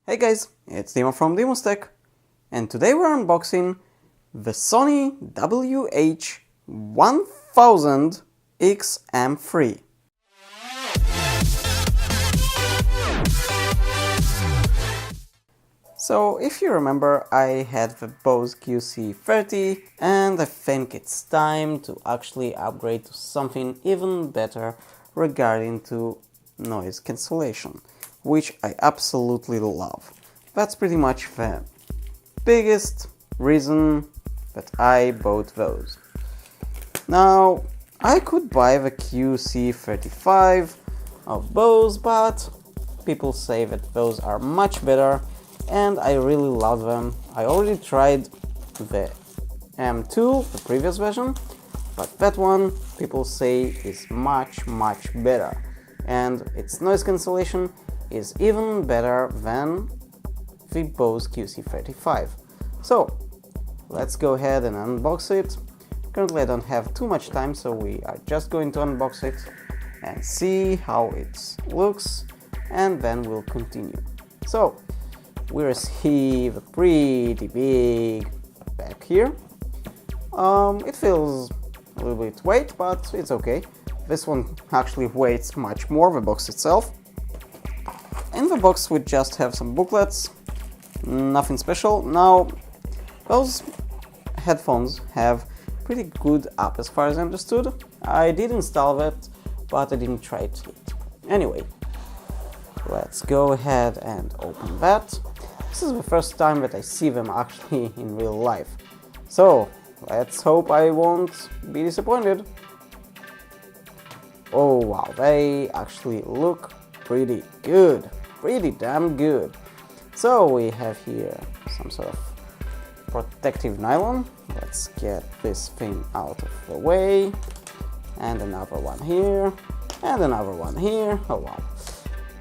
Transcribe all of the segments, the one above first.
Hey guys, it's Timo from DimusTech, and today we're unboxing the Sony WH-1000XM3. So if you remember, I had the Bose QC30 and I think it's time to actually upgrade to something even better regarding to noise cancellation, which I absolutely love. That's pretty much the biggest reason that I bought those. Now, I could buy the QC35 of Bose, but people say that those are much better and I really love them. I already tried the M2, the previous version, but that one people say is much better, and its noise cancellation is even better than the Bose QC35. So let's go ahead and unbox it. Currently I don't have too much time, so we are just going to unbox it and see how it looks, and then we'll continue. So we receive a pretty big pack here. It feels a little bit weight, but it's okay. This one actually weighs much more, the box itself. In the box we just have some booklets, nothing special. Now, those headphones have pretty good app as far as I understood. I did install that, but I didn't try it yet. Anyway, let's go ahead and open that. This is the first time that I see them actually in real life, so let's hope I won't be disappointed. Oh wow, they actually look pretty good, pretty damn good. So we have here some sort of protective nylon. Let's get this thing out of the way, and another one here, and another one here. Oh wow.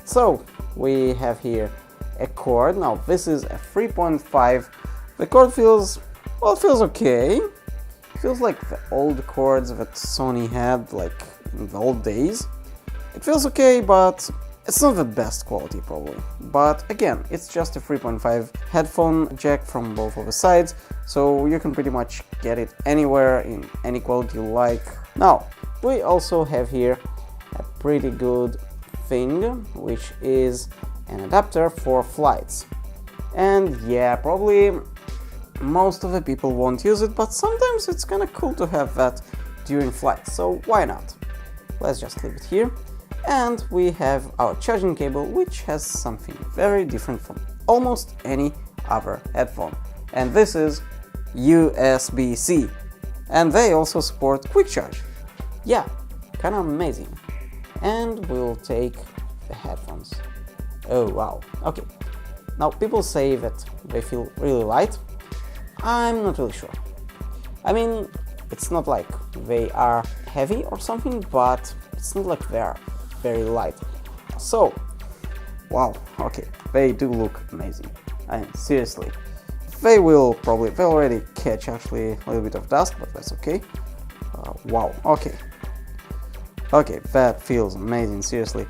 So we have here a cord. Now this is a 3.5. The cord feels, well, it feels okay. It feels like the old cords that Sony had, like in the old days. It feels okay, but it's not the best quality probably. But again, it's just a 3.5 headphone jack from both of the sides, so you can pretty much get it anywhere in any quality you like. Now, we also have here a pretty good thing, which is an adapter for flights. And yeah, probably most of the people won't use it, but sometimes it's kind of cool to have that during flights, so why not? Let's just leave it here. And we have our charging cable, which has something very different from almost any other headphone, and this is USB-C, and they also support quick charge. Yeah, kind of amazing. And we'll take the headphones. Oh wow, okay. Now people say that they feel really light. I'm not really sure. I mean, it's not like they are heavy or something, but it's not like they are very light. So, wow, okay, they do look amazing. I mean, seriously. They'll already catch actually a little bit of dust, but that's okay. Wow, okay. Okay, that feels amazing, seriously.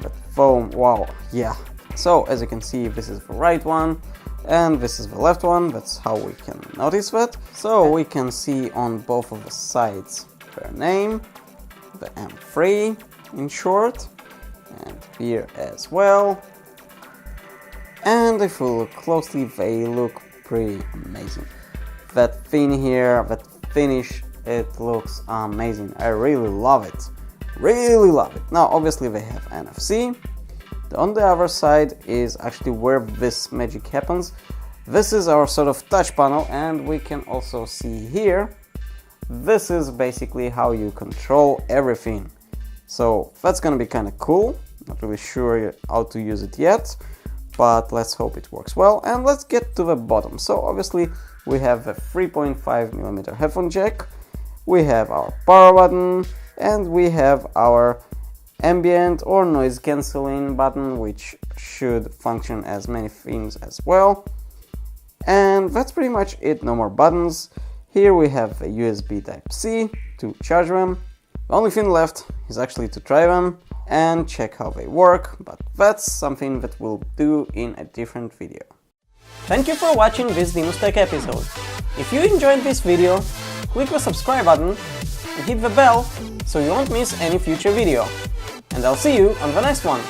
That foam, wow, yeah. So, as you can see, this is the right one, and this is the left one. That's how we can notice that. So, we can see on both of the sides their name, the M3 in short, and here as well. And if we look closely, they look pretty amazing. That thing here, that finish, it looks amazing. I really love it. Really love it. Now obviously they have NFC. On the other side is actually where this magic happens. This is our sort of touch panel, and we can also see here, this is basically how you control everything. So that's gonna be kind of cool. Not really sure how to use it yet, but let's hope it works well. And let's get to the bottom. So obviously we have a 3.5mm headphone jack, we have our power button, and we have our ambient or noise cancelling button, which should function as many things as well. And that's pretty much it, no more buttons. Here we have a USB Type-C to charge them. The only thing left is actually to try them. and check how they work, but that's something that we'll do in a different video. Thank you for watching this DimusTech episode. If you enjoyed this video, click the subscribe button and hit the bell so you won't miss any future video. And I'll see you on the next one.